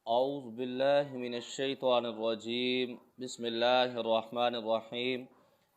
औज़ु बिल्लाहि मिनश्शैतानिर्रजीम बिस्मिल्लाहिर्रहमानिर्रहीम।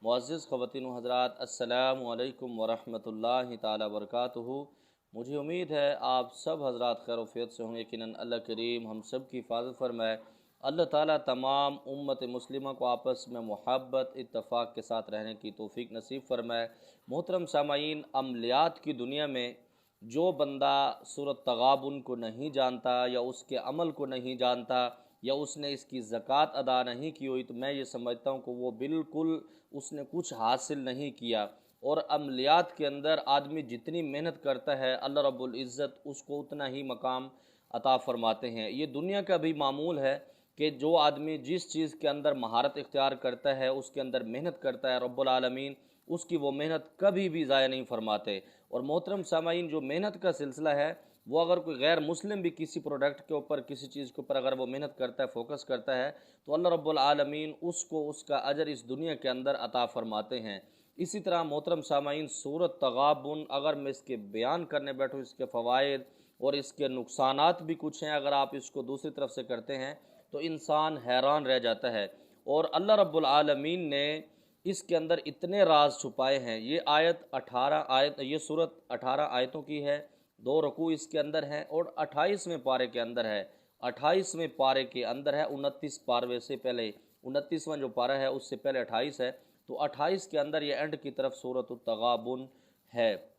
मुअज़्ज़िज़ ख़वातीन व हज़रात, अस्सलामु अलैकुम व रहमतुल्लाहि ताला व बरकातुहू। मुझे उम्मीद है आप सब हज़रात खैर वफ़ियत से होंगे। यकीनन अल्लाह करीम हम सब की हिफ़ाज़त फ़रमाए। अल्लाह ताला तमाम उम्मत मुस्लिमा को आपस में मुहब्बत इत्तफ़ाक़ के साथ रहने की तौफ़ीक नसीब फ़रमाए। मोहतरम सामाईन, अमलियात की दुनिया में जो बंदा सूरत तगाबुन को नहीं जानता या उसके अमल को नहीं जानता या उसने इसकी ज़कात अदा नहीं की हुई, तो मैं ये समझता हूँ कि वो बिल्कुल उसने कुछ हासिल नहीं किया। और अमलियात के अंदर आदमी जितनी मेहनत करता है, अल्लाह रब्बुल इज़्ज़त उसको उतना ही मकाम अता फ़रमाते हैं। ये दुनिया का भी मामूल है कि जो आदमी जिस चीज़ के अंदर महारत इख्तियार करता है, उसके अंदर मेहनत करता है, रब्बुल आलमीन उसकी वो मेहनत कभी भी ज़ाया नहीं फरमाते। और मोहतरम सामाईन, जो मेहनत का सिलसिला है वो अगर कोई गैर मुस्लिम भी किसी प्रोडक्ट के ऊपर, किसी चीज़ के ऊपर अगर वो मेहनत करता है, फोकस करता है, तो अल्लाह रब्बुल आलमीन उसको उसका अजर इस दुनिया के अंदर अता फरमाते हैं। इसी तरह मोहतरम सामाईन, सूरत तगाबुन अगर मैं इसके बयान करने बैठूँ, इसके फ़वाइद और इसके नुकसानात भी कुछ हैं, अगर आप इसको दूसरी तरफ से करते हैं तो इंसान हैरान रह जाता है। और अल्लाह रब्बुल आलमीन ने इसके अंदर इतने राज छुपाए हैं। ये आयत 18 आयत, ये सूरत 18 आयतों की है, 2 रकू इसके अंदर हैं और 28वें पारे के अंदर है। 28वें पारे के अंदर है, 29 पारे से पहले 29वां जो पारा है उससे पहले 28 है, तो 28 के अंदर ये एंड की तरफ सूरत तगाबुन है।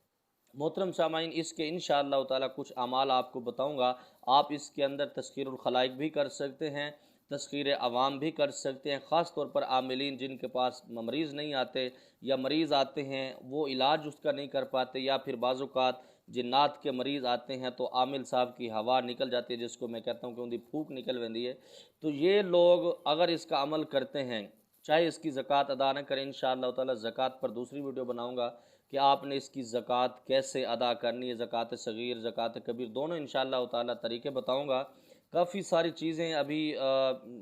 मोहतरम सामाइन, इसके इंशाअल्लाह ताला कुछ अमाल आपको बताऊंगा। आप इसके अंदर तस्खीरुल खलाइक भी कर सकते हैं, तस्खीर अवाम भी कर सकते हैं। ख़ास तौर पर आमिलीन जिनके पास मरीज़ नहीं आते या मरीज़ आते हैं वो इलाज उसका नहीं कर पाते, या फिर बाज़ुकात जिन्नात के मरीज़ आते हैं तो आमिल साहब की हवा निकल जाती है, जिसको मैं कहता हूँ कि उनकी फूक निकल वेंदी है। तो ये लोग अगर इसका अमल करते हैं, चाहे इसकी ज़कात अदा न करें, इंशाअल्लाह ताला ज़कात पर दूसरी वीडियो बनाऊँगा कि आपने इसकी ज़कात कैसे अदा करनी है, ज़कात सगीर ज़कात कबीर दोनों इंशाअल्लाह ताला तरीके बताऊँगा। काफ़ी सारी चीज़ें अभी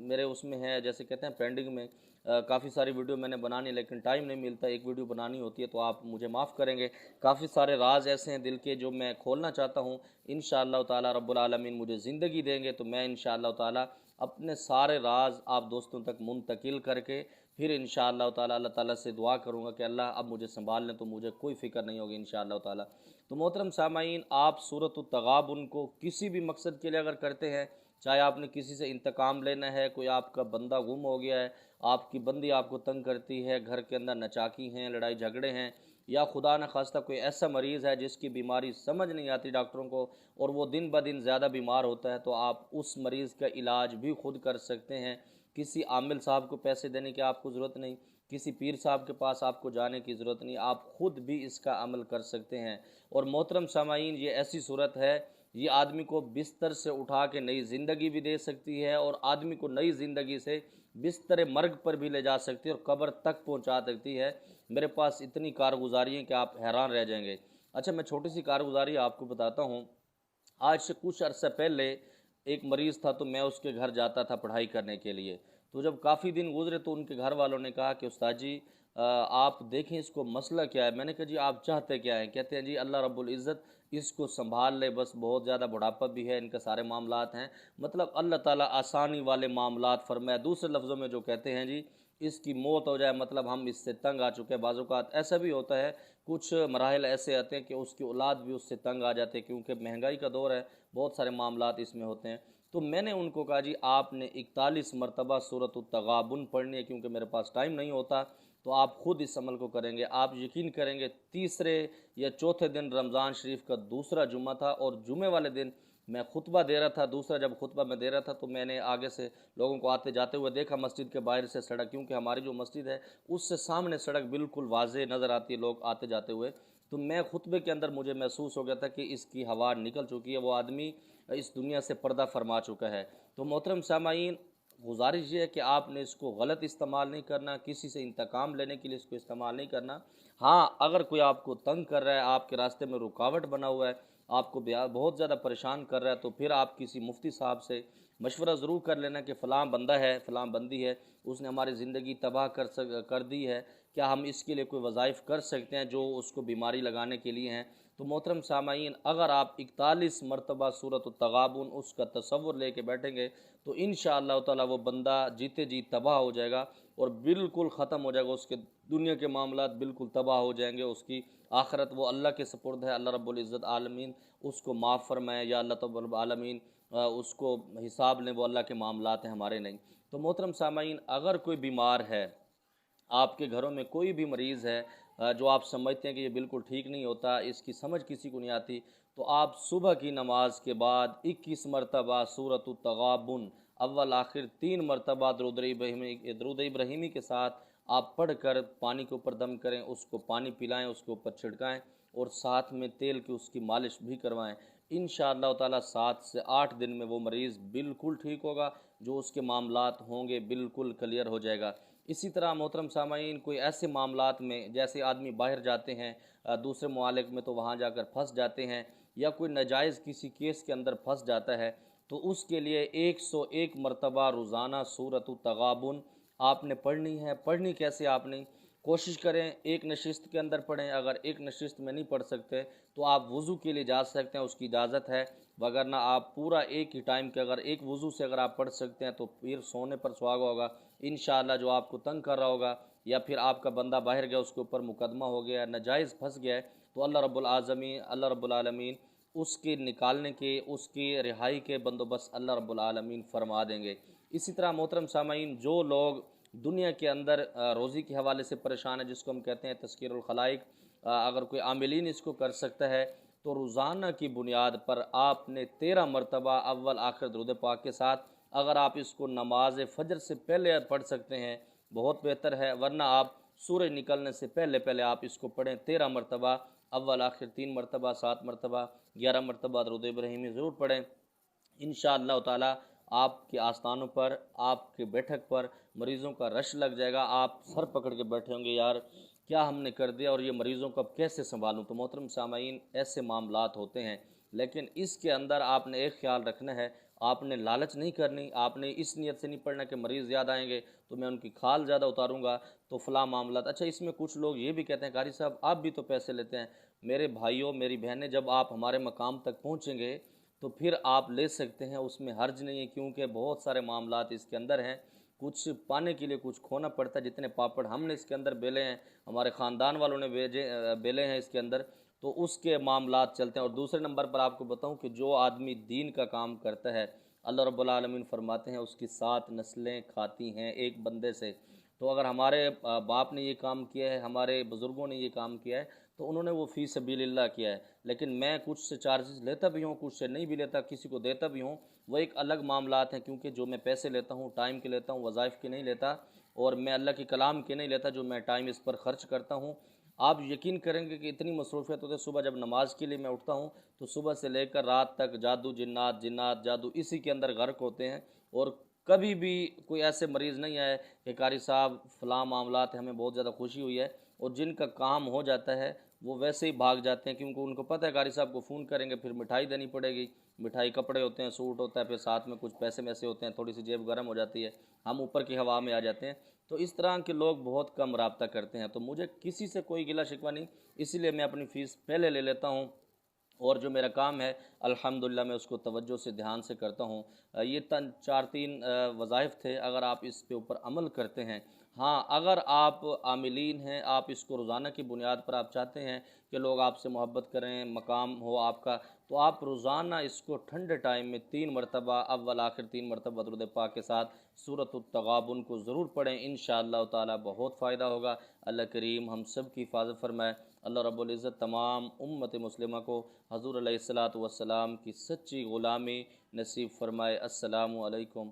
मेरे उसमें है, जैसे कहते हैं पेंडिंग में। काफ़ी सारी वीडियो मैंने बनानी, लेकिन टाइम नहीं मिलता, एक वीडियो बनानी होती है, तो आप मुझे माफ़ करेंगे। काफ़ी सारे राज ऐसे हैं दिल के जो मैं खोलना चाहता हूँ। इंशाअल्लाह ताला रब्बुल आलमीन मुझे ज़िंदगी देंगे तो मैं इंशाअल्लाह ताला अपने सारे राज आप दोस्तों तक मुंतकिल करके फिर इंशाअल्लाह ताला अल्लाह ताला से दुआ करूँगा कि अल्लाह अब मुझे संभाल लें, तो मुझे कोई फ़िक्र नहीं होगी इंशाअल्लाह ताला। तो मोहतरम सामाईन, आप सूरत तगाबुन को किसी भी मकसद के लिए अगर करते हैं, चाहे आपने किसी से इंतकाम लेना है, कोई आपका बंदा गुम हो गया है, आपकी बंदी आपको तंग करती है, घर के अंदर नचाकी हैं, लड़ाई झगड़े हैं, या खुदा न खास्ता कोई ऐसा मरीज़ है जिसकी बीमारी समझ नहीं आती डॉक्टरों को और वो दिन ब दिन ज़्यादा बीमार होता है, तो आप उस मरीज़ का इलाज भी खुद कर सकते हैं। किसी आमिल साहब को पैसे देने की आपको ज़रूरत नहीं, किसी पीर साहब के पास आपको जाने की ज़रूरत नहीं, आप खुद भी इसका अमल कर सकते हैं। और मोहतरम सामाईन, ये ऐसी सूरत है, ये आदमी को बिस्तर से उठा के नई ज़िंदगी भी दे सकती है और आदमी को नई ज़िंदगी से बिस्तर मर्ग पर भी ले जा सकती है और कब्र तक पहुंचा सकती है। मेरे पास इतनी कारगुजारी है कि आप हैरान रह जाएंगे। अच्छा, मैं छोटी सी कारगुजारी आपको बताता हूँ। आज से कुछ अर्सा पहले एक मरीज़ था, तो मैं उसके घर जाता था पढ़ाई करने के लिए। तो जब काफ़ी दिन गुजरे तो उनके घर वालों ने कहा कि उस्ताद जी, आप देखें इसको मसला क्या है। मैंने कहा जी आप चाहते क्या हैं। कहते हैं जी अल्लाह रब्बुल इज़्ज़त इसको संभाल ले, बस बहुत ज़्यादा बुढ़ापा भी है, इनके सारे मामलात हैं, मतलब अल्लाह ताला आसानी वाले मामलात फरमाए। दूसरे लफ्ज़ों में जो कहते हैं जी इसकी मौत हो जाए, मतलब हम इससे तंग आ चुके हैं। बाज़-औक़ात ऐसा भी होता है, कुछ मराहिल ऐसे आते हैं कि उसकी औलाद भी उससे तंग आ जाते हैं, क्योंकि महंगाई का दौर है, बहुत सारे मामलात इसमें होते हैं। तो मैंने उनको कहा जी आपने 41 मरतबा सूरत तगाबुन पढ़नी है, क्योंकि मेरे पास टाइम नहीं होता, तो आप ख़ुद इस अमल को करेंगे। आप यकीन करेंगे, तीसरे या चौथे दिन रमज़ान शरीफ का दूसरा जुम्मा था और जुमे वाले दिन मैं खुतबा दे रहा था। दूसरा जब खुतबा मैं दे रहा था तो मैंने आगे से लोगों को आते जाते हुए देखा, मस्जिद के बाहर से सड़क, क्योंकि हमारी जो मस्जिद है उससे सामने सड़क बिल्कुल वाज़े नज़र आती है लोग आते जाते हुए। तो मैं खुतबे के अंदर मुझे महसूस हो गया था कि इसकी हवा निकल चुकी है, वो आदमी इस दुनिया से पर्दा फरमा चुका है। तो मोहतरम सामाईन, गुजारिश ये है कि आपने इसको गलत इस्तेमाल नहीं करना, किसी से इंतकाम लेने के लिए इसको इस्तेमाल नहीं करना। हाँ, अगर कोई आपको तंग कर रहा है, आपके रास्ते में रुकावट बना हुआ है, आपको बहुत ज़्यादा परेशान कर रहा है, तो फिर आप किसी मुफ्ती साहब से मशवरा ज़रूर कर लेना कि फ़लाँ बंदा है, फ़लाँ बंदी है, उसने हमारी ज़िंदगी तबाह कर दी है, क्या हम इसके लिए कोई वज़ाइफ कर सकते हैं जो उसको बीमारी लगाने के लिए हैं। तो मोहतरम सामाईन, अगर आप 41 मरतबा सूरत तगाबुन उसका तसव्वुर लेके बैठेंगे तो इंशाअल्लाह ताला वो बंदा जीते जी तबाह हो जाएगा और बिल्कुल ख़त्म हो जाएगा। उसके दुनिया के मामलात बिल्कुल तबाह हो जाएंगे। उसकी आखिरत वो अल्लाह के सपुर्द है। अल्लाह रब्बुल इज़्ज़त आलमीन उसको माफ़ फरमाए, या अल्लाह तब्बारक आलमीन उसको हिसाब लें। वो अल्लाह के मामलात हैं, हमारे नहीं। तो मोहतरम सामाईन, अगर कोई बीमार है, आपके घरों में कोई भी मरीज़ है जो आप समझते हैं कि ये बिल्कुल ठीक नहीं होता, इसकी समझ किसी को नहीं आती, तो आप सुबह की नमाज के बाद 21 मरतबा सूरत तगाबुन अव्वल आखिर 3 मरतबा दरूद इब्राहिमी के साथ आप पढ़कर पानी के ऊपर दम करें, उसको पानी पिलाएं, उसके ऊपर छिड़काएं और साथ में तेल की उसकी मालिश भी करवाएं। इंशाअल्लाह ताला 7 से 8 दिन में वो मरीज़ बिल्कुल ठीक होगा। जो उसके मामलात होंगे बिल्कुल क्लियर हो जाएगा। इसी तरह मोहतरम सामाईन, कोई ऐसे मामलात में जैसे आदमी बाहर जाते हैं दूसरे मुमालिक में, तो वहाँ जाकर फंस जाते हैं, या कोई नाजायज़ किसी केस के अंदर फंस जाता है, तो उसके लिए 101 मरतबा रोज़ाना सूरत तगाबुन आपने पढ़नी है। पढ़नी कैसे आपने, कोशिश करें एक नशिस्त के अंदर पढ़ें। अगर एक नशिस्त में नहीं पढ़ सकते तो आप वज़ू के लिए जा सकते हैं, उसकी इजाज़त है। वगरना आप पूरा एक ही टाइम के अगर एक वज़ू से अगर आप पढ़ सकते हैं तो फिर सोने पर सुहागा होगा इंशाअल्लाह। जो आपको तंग कर रहा होगा या फिर आपका बंदा बाहर गया, उसके ऊपर मुकदमा हो गया, नाजायज़ फंस गया है, तो अल्लाह रब्बुल आलमीन उसके निकालने के, उसकी रिहाई के बंदोबस्त अल्लाह रब्बुल आलमीन फरमा देंगे। इसी तरह मोहतरम सामाईन, जो लोग दुनिया के अंदर रोज़ी के हवाले से परेशान है, जिसको हम कहते हैं तज़किरुल खलाइक, अगर कोई आमिलीन इसको कर सकता है, तो रोज़ाना की बुनियाद पर आपने 13 मरतबा अव्वल आखिर दरूद पाक के साथ, अगर आप इसको नमाज फ़जर से पहले पढ़ सकते हैं बहुत बेहतर है, वरना आप सूरज निकलने से पहले पहले आप इसको पढ़ें 13 मरतबा अव्वल आखिर 3 मरतबा, 7 मरतबा, 11 मरतबा दरूद इब्राहिमी ज़रूर पढ़ें। इंशाअल्लाह ताला आपके आस्थानों पर, आपके बैठक पर मरीज़ों का रश लग जाएगा। आप सर पकड़ के बैठे होंगे, यार क्या हमने कर दिया और ये मरीज़ों को अब कैसे संभालूं। तो मोहतरम सामाईन, ऐसे मामलात होते हैं, लेकिन इसके अंदर आपने एक ख्याल रखना है, आपने लालच नहीं करनी। आपने इस नीयत से नहीं पढ़ना कि मरीज़ ज़्यादा आएंगे तो मैं उनकी खाल ज़्यादा उतारूँगा तो फ़लाँ मामला। अच्छा, इसमें कुछ लोग ये भी कहते हैं, कारी साहब आप भी तो पैसे लेते हैं। मेरे भाइयों, मेरी बहनें, जब आप हमारे मकाम तक पहुँचेंगे तो फिर आप ले सकते हैं, उसमें हर्ज नहीं है, क्योंकि बहुत सारे मामलात इसके अंदर हैं। कुछ पाने के लिए कुछ खोना पड़ता है। जितने पापड़ हमने इसके अंदर बेले हैं, हमारे ख़ानदान वालों ने बेले हैं इसके अंदर, तो उसके मामलात चलते हैं। और दूसरे नंबर पर आपको बताऊं कि जो आदमी दीन का काम करता है, अल्लाह रब्बुल आलमीन फरमाते हैं उसकी 7 नस्लें खाती हैं एक बंदे से। तो अगर हमारे बाप ने ये काम किया है, हमारे बुज़ुर्गों ने ये काम किया है, तो उन्होंने वो फ़ी सबीलिल्लाह किया है। लेकिन मैं कुछ से चार्जेस लेता भी हूँ, कुछ से नहीं भी लेता, किसी को देता भी हूँ, वो एक अलग मामलात हैं। क्योंकि जो मैं पैसे लेता हूँ टाइम के लेता हूँ, वज़ाइफ के नहीं लेता, और मैं अल्लाह के कलाम के नहीं लेता जो मैं टाइम इस पर ख़र्च करता हूँ। आप यकीन करेंगे कि इतनी मसरूफ़ियत होती है। सुबह जब नमाज के लिए मैं उठता हूँ तो सुबह से लेकर रात तक जादू, जिन्नात, जिन्नात, जादू, इसी के अंदर गर्क होते हैं। और कभी भी कोई ऐसे मरीज़ नहीं आए कि कारी साहब फ़लाँ मामलात हमें बहुत ज़्यादा खुशी हुई है, और जिनका काम हो जाता है वो वैसे ही भाग जाते हैं, क्योंकि उनको पता है कारी साहब को फ़ोन करेंगे फिर मिठाई देनी पड़ेगी। मिठाई, कपड़े होते हैं, सूट होता है, फिर साथ में कुछ पैसे वैसे होते हैं, थोड़ी सी जेब गर्म हो जाती है, हम ऊपर की हवा में आ जाते हैं। तो इस तरह के लोग बहुत कम रब्ता करते हैं। तो मुझे किसी से कोई गिला शिकवा नहीं, इसीलिए मैं अपनी फ़ीस पहले ले लेता हूँ, और जो मेरा काम है अल्हम्दुलिल्लाह मैं उसको तवज्जो से, ध्यान से करता हूँ। ये 3 वज़ाइफ थे, अगर आप इस पे ऊपर अमल करते हैं। हाँ, अगर आप आमिलीन हैं, आप इसको रोज़ाना की बुनियाद पर आप चाहते हैं कि लोग आपसे मोहब्बत करें, मकाम हो आपका, तो आप रोज़ाना इसको ठंडे टाइम में 3 मरतबा अव्वल आखिर 3 मरतबा दरूद पाक के साथ सूरत तगाबुन को ज़रूर पढ़ें। इंशाअल्लाह ताला बहुत फ़ायदा होगा। अल्लाह करीम हम सब की हिफाज़त फरमाए। अल्लाह रब्बुल इज़्ज़त तमाम उम्मत मुस्लिमा को हज़ूर अलैहिस्सलातु वस्सलाम की सच्ची ग़ुलामी नसीब फरमाए। अस्सलामु अलैकुम।